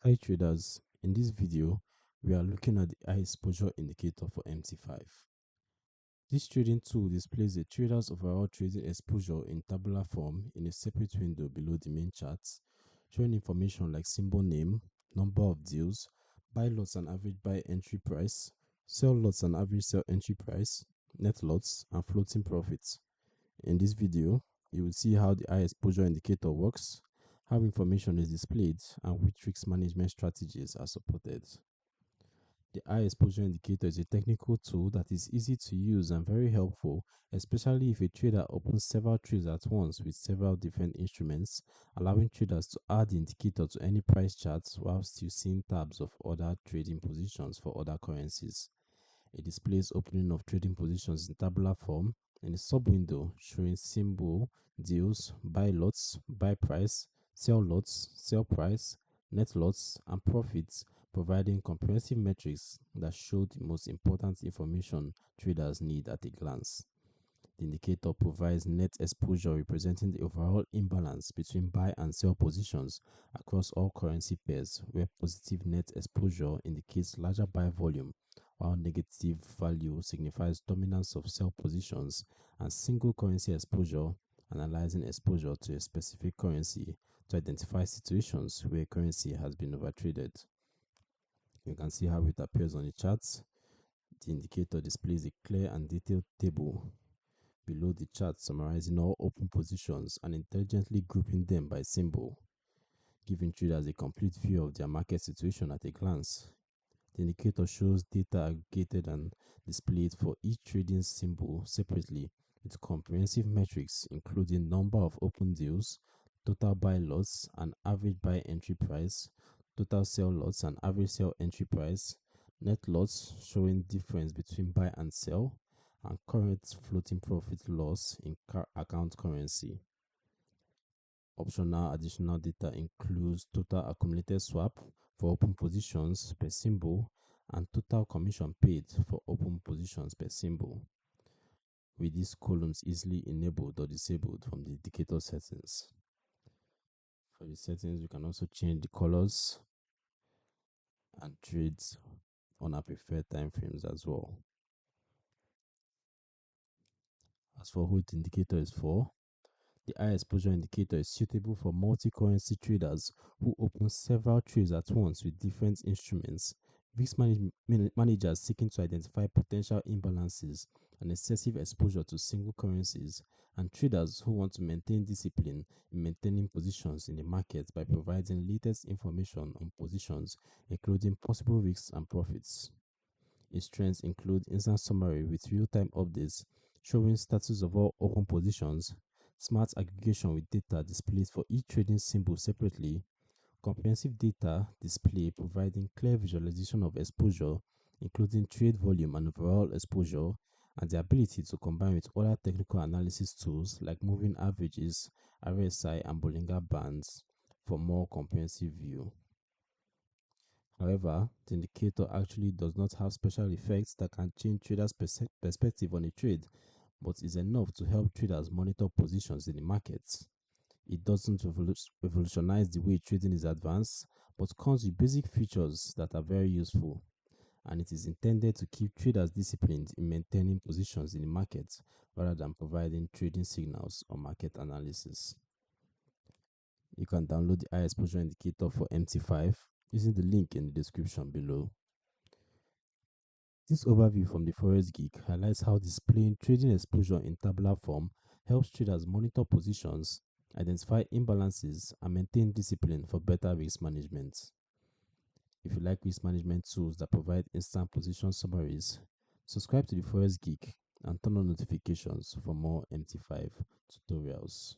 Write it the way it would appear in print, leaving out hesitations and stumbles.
Hi traders, in this video we are looking at the iExposure indicator for MT5. This trading tool displays a trader's overall trading exposure in tabular form in a separate window below the main chart, showing information like symbol name, number of deals, buy lots and average buy entry price, sell lots and average sell entry price, net lots, and floating profits. In this video, you will see how the iExposure indicator works, how information is displayed, and which risk management strategies are supported. The iExposure indicator is a technical tool that is easy to use and very helpful, especially if a trader opens several trades at once with several different instruments, allowing traders to add the indicator to any price charts while still seeing tabs of other trading positions for other currencies. It displays opening of trading positions in tabular form in a sub-window showing symbol, deals, buy lots, buy price, sell lots, sell price, net lots, and profits, providing comprehensive metrics that show the most important information traders need at a glance. The indicator provides net exposure representing the overall imbalance between buy and sell positions across all currency pairs, where positive net exposure indicates larger buy volume, while negative value signifies dominance of sell positions, and single currency exposure, analyzing exposure to a specific currency to identify situations where currency has been overtraded. You can see how it appears on the charts. The indicator displays a clear and detailed table below the chart summarizing all open positions and intelligently grouping them by symbol, giving traders a complete view of their market situation at a glance. The indicator shows data aggregated and displayed for each trading symbol separately with comprehensive metrics including number of open deals, total buy lots and average buy entry price, total sell lots and average sell entry price, net lots showing difference between buy and sell, and current floating profit loss in account currency. Optional additional data includes total accumulated swap for open positions per symbol and total commission paid for open positions per symbol, with these columns easily enabled or disabled from the indicator settings. For the settings, you can also change the colors and trades on our preferred time frames as well. As for who the indicator is for, the iExposure indicator is suitable for multi-currency traders who open several trades at once with different instruments, risk managers seeking to identify potential imbalances and excessive exposure to single currencies, and traders who want to maintain discipline in maintaining positions in the market by providing latest information on positions, including possible risks and profits. Its strengths include instant summary with real-time updates showing status of all open positions, smart aggregation with data displayed for each trading symbol separately, comprehensive data display providing clear visualization of exposure, including trade volume and overall exposure, and the ability to combine with other technical analysis tools like moving averages, RSI, and Bollinger Bands for more comprehensive view. However, the indicator actually does not have special effects that can change traders' perspective on a trade, but is enough to help traders monitor positions in the markets. It doesn't revolutionize the way trading is advanced, but comes with basic features that are very useful, and it is intended to keep traders disciplined in maintaining positions in the market rather than providing trading signals or market analysis. You can download the iExposure indicator for MT5 using the link in the description below. This overview from the Forex Geek highlights how displaying trading exposure in tabular form helps traders monitor positions, identify imbalances, and maintain discipline for better risk management. If you like risk management tools that provide instant position summaries, subscribe to the Forex Geek and turn on notifications for more MT5 tutorials.